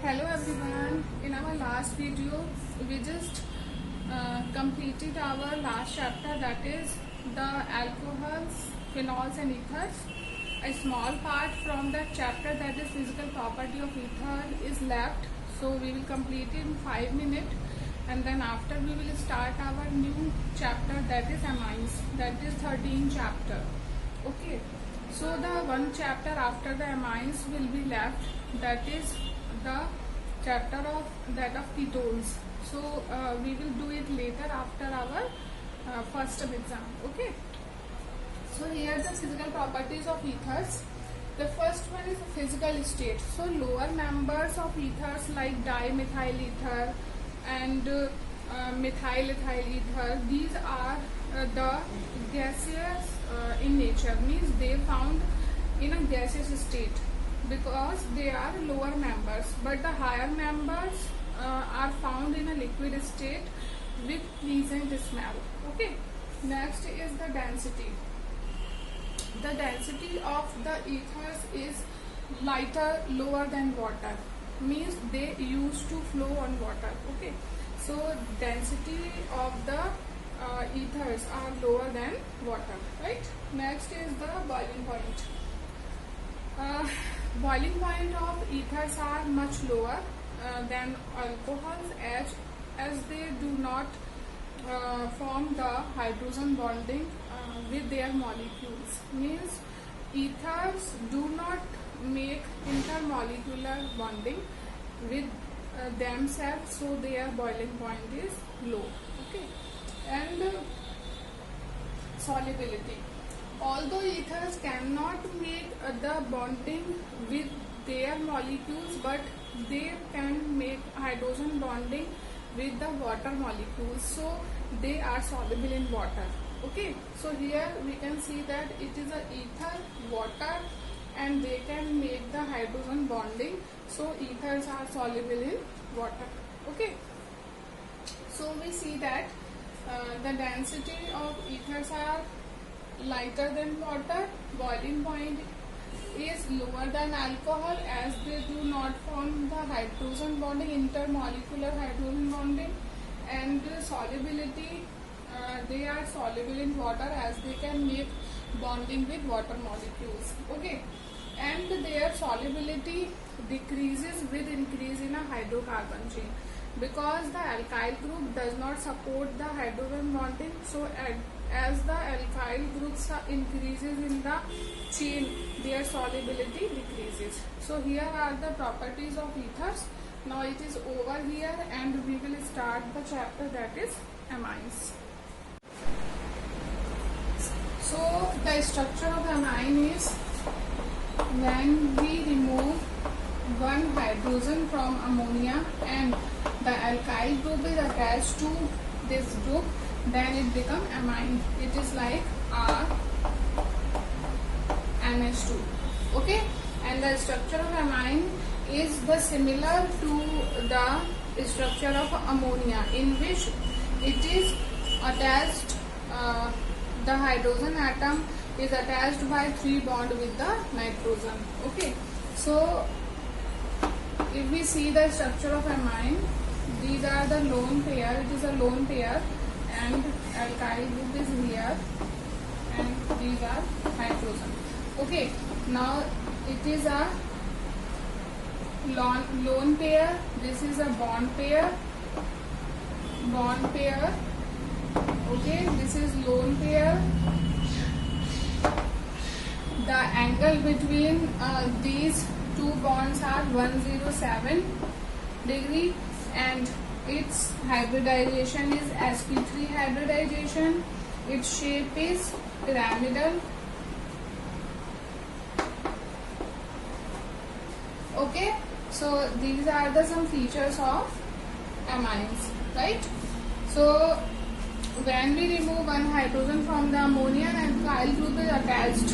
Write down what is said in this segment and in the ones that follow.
Hello everyone. In our last video, we just completed our last chapter, that is the alcohols, phenols and ethers. A small part from that chapter, that is physical property of ether, is left. So we will complete it in 5 minutes, and then after we will start our new chapter, that is amines, that is 13 chapter. Okay. So the one chapter after the amines will be left, that is the chapter of ketones. So we will do it later after our first term exam. Okay. So here are the physical properties of ethers. The first one is physical state. So lower members of ethers like dimethyl ether and methyl ethyl ether, these are the gaseous in nature, means they found in a gaseous state because they are lower members, but the higher members are found in a liquid state with pleasant smell. Okay. Next is the density. The density of the ethers is lighter, lower than water, means they used to flow on water. Okay. So density of the ethers are lower than water, right? Next is the boiling point. Boiling point of ethers are much lower than alcohols as they do not form the hydrogen bonding with their molecules, means ethers do not make intermolecular bonding with themselves, so their boiling point is low. Okay. And solubility. Although ethers cannot make the bonding with their molecules, but they can make hydrogen bonding with the water molecules, so they are soluble in water. Okay. So here we can see that it is a ether, water, and they can make the hydrogen bonding, so ethers are soluble in water. Okay. So we see that the density of ethers are lighter than water, boiling point is lower than alcohol as they do not form the hydrogen bonding, intermolecular hydrogen bonding, and solubility, they are soluble in water as they can make bonding with water molecules. Okay. And their solubility decreases with increase in a hydrocarbon chain, because the alkyl group does not support the hydrogen bonding. So as the alkyl groups increases in the chain, their solubility decreases. So here are the properties of ethers. Now it is over here, and we will start the chapter, that is amines. So the structure of amine is, when we remove one hydrogen from ammonia and the alkyl group is attached to this group, then it becomes amine. It is like NH2. Okay. And the structure of amine is the similar to the structure of ammonia, in which it is attached, the hydrogen atom is attached by 3 bond with the nitrogen. Okay. So if we see the structure of amine, these are the lone pair, it is a lone pair, and alkyl group is here, and these are hydrogen. Okay. Now it is a lone pair, this is a bond pair, okay, this is lone pair. The angle between these two bonds are 107 degree, and its hybridization is sp3 hybridization. Its shape is pyramidal. Okay. So these are the some features of amines, right? So when we remove one hydrogen from the ammonia, and alkyl group is attached,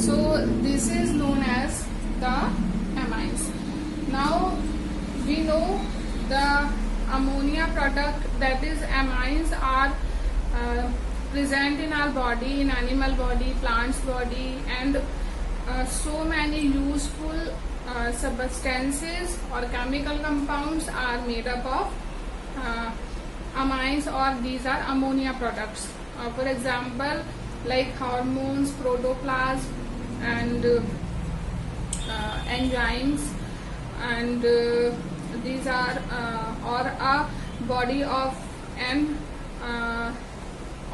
so this is known as the amines. Now we know the ammonia product, that is amines, are present in our body, in animal body, plants body, and so many use useful substances or chemical compounds are made up of amines, or these are ammonia products. For example, like hormones, protoplasm, and enzymes, and these are or a body of an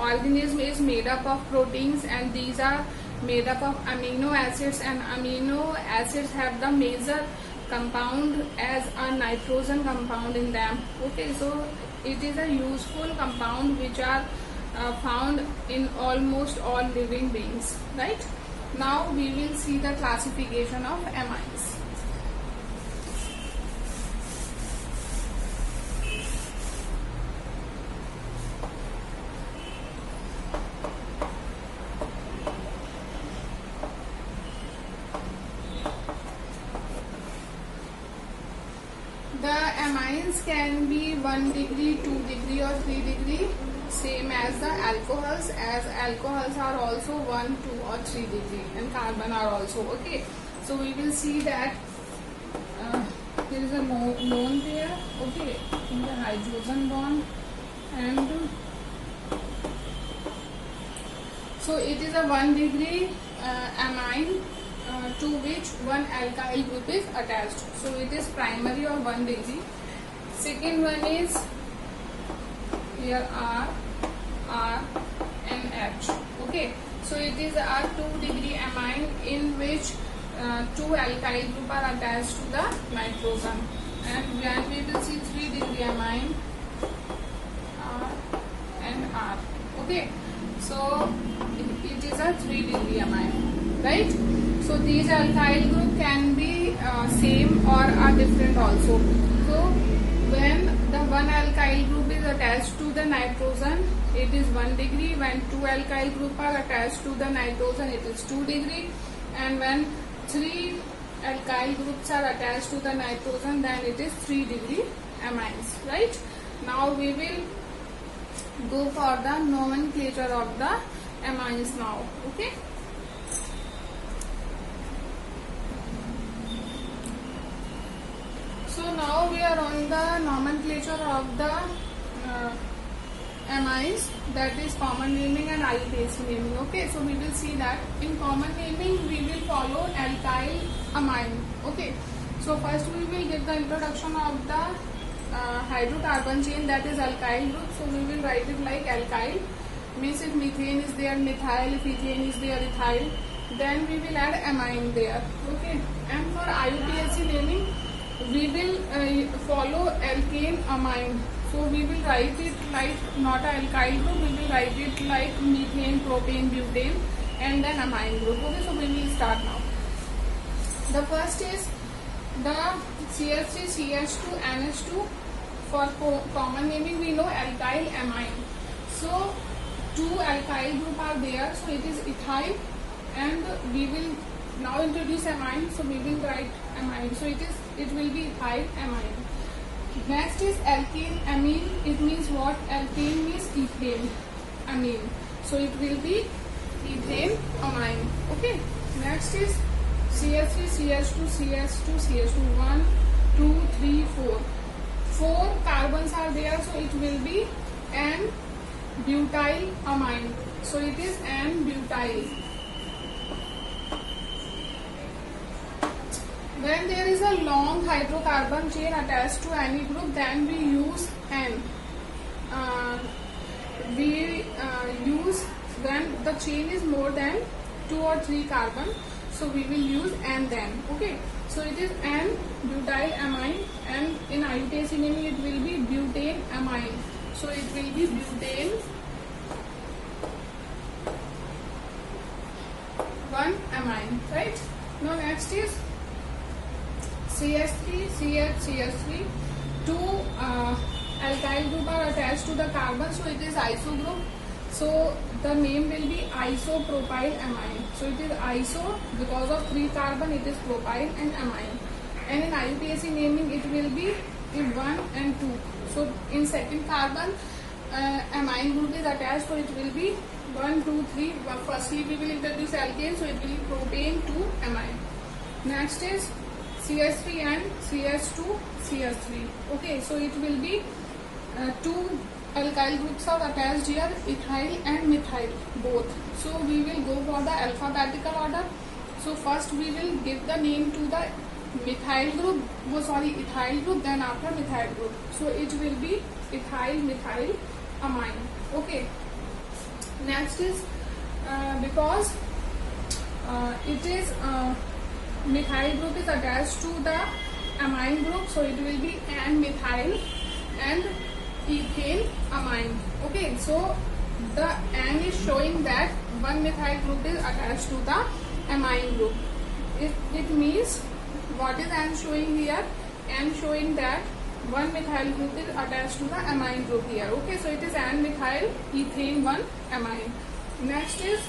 organism is made up of proteins, and these are made up of amino acids, and amino acids have the major compound as a nitrogen compound in them. Okay, so it is a useful compound which are found in almost all living beings, right? Now we will see the classification of amines. The amines can be 1 degree, 2 degree, or 3 degree, same as the alcohols, as alcohols are also 1, 2 or 3 degree, and carbon are also. Okay, so we will see that there is a lone pair, okay, in the hydrogen bond, and so it is a 1 degree amine to which one alkyl group is attached. So it is primary or 1 degree. Second one is here R, and H. Okay, so it is a 2 degree amine in which 2 alkyl group are attached to the nitrogen. And then we will see 3 degree amine, R and R. Okay, so it is a 3 degree amine, right? So these alkyl group can be same or are different also. So when the one alkyl group is attached to the nitrogen, it is 1 degree. When 2 alkyl group are attached to the nitrogen, it is 2 degree. And when 3 alkyl groups are attached to the nitrogen, then it is 3 degree amines, right? Now we will go for the nomenclature of the amines now. Okay. So now we are on the nomenclature of the amines, that is common naming and IUPAC naming. Okay, so we will see that in common naming we will follow alkyl amine. Okay, so first we will give the introduction of the hydrocarbon chain, that is alkyl group. So we will write it like alkyl, means if methane is there, methyl, if ethane is there, ethyl. Then we will add amine there. Okay, and for IUPAC naming we will follow alkane amine. So we will write it like not an alkyl group, we will write it like methane, propane, butane, and then amine group. Okay, so we will start now. The first is the CH3, CH2, NH2. For common naming we know alkyl amine. So 2 alkyl group are there, so it is ethyl, and we will now introduce amine, so we will write amine. So it will be ethyl amine. Next is alkane amine. It means what? Alkane means ethane amine. So it will be ethane amine. Okay. Next is CH3, CH2, CH2, CH2. 1, 2, 3, 4. 4 carbons are there, so it will be N-butyl amine. So it is N-butyl. When there is a long hydrocarbon chain attached to any group, then we use N. We use when the chain is more than 2 or 3 carbon, so we will use N then. Okay, so it is N-butyl amine, and in IUPAC naming it will be butane amine. So it will be butane 1 amine, right? Now next is CH3, CH, CH3. 2 alkyl group are attached to the carbon, so it is iso group. So the name will be isopropyl amine. So it is iso because of 3 carbon, it is propyl and amine. And in IUPAC naming it will be 1 and 2. So in second carbon amine group is attached, so it will be 1, 2, 3. Firstly we will introduce alkane, so it will be propane 2 amine. Next is CS3 and CS2 CS3. Okay, so it will be two alkyl groups are attached here, ethyl and methyl both. So we will go for the alphabetical order. So first we will give the name to the ethyl group, then after methyl group. So it will be ethyl methyl amine. Okay. Next is because it is methyl group is attached to the amine group, so it will be N-methyl and ethane amine. Okay, so the N is showing that one methyl group is attached to the amine group. It means what is N showing here? N showing that one methyl group is attached to the amine group here. Okay, so it is N-methyl ethane 1 amine. Next is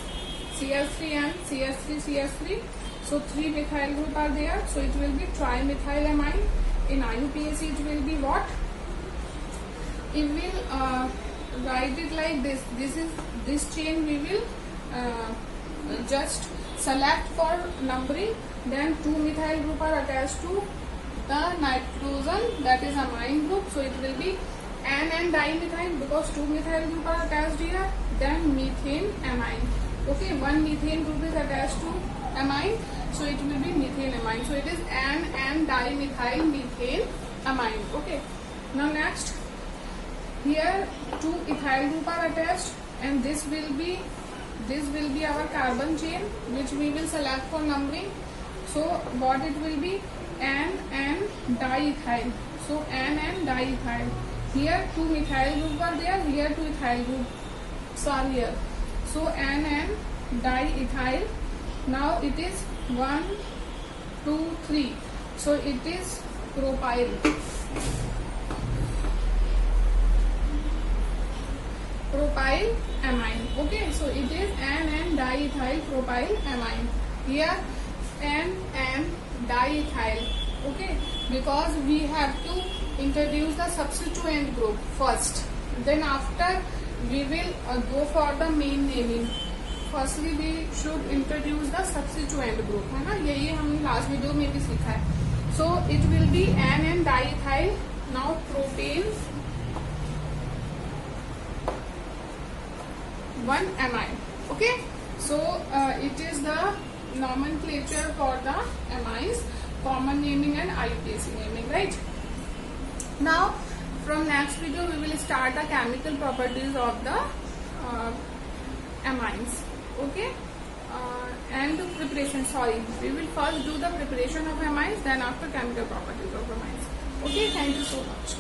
CS3 and CS3. So 3 methyl group are there. So it will be trimethylamine. In IUPAC it will be what? It will write it like this. This chain we will just select for numbering. Then 2 methyl group are attached to the nitrogen, that is amine group. So it will be N and dimethyl because 2 methyl group are attached here. Then methane amine. Okay, one methane group is attached to amine, so it will be methane amine. So it is N and dimethyl methane amine. Okay. Now next, here 2 ethyl group are attached, and this will be our carbon chain which we will select for numbering. So what it will be? N and diethyl. So N and diethyl. Here 2 methyl group are there. Here 2 ethyl groups are here. So N and diethyl. Now it is 1, 2, 3. So it is propyl. Propyl amine. Okay, so it is N and diethyl propyl amine. Here N and diethyl. Okay, because we have to introduce the substituent group first. Then after we will go for the main naming. Firstly we should introduce the substituent group, है ना, यही हमने last video में भी सीखा है. So it will be N and diethyl. Now propane 1 amine. Okay, so it is the nomenclature for the amines, common naming and IUPAC naming, right? Now from next video we will start the chemical properties of the amines. Okay, and preparation. Sorry, we will first do the preparation of amines, then after chemical properties of amines. Okay, thank you so much.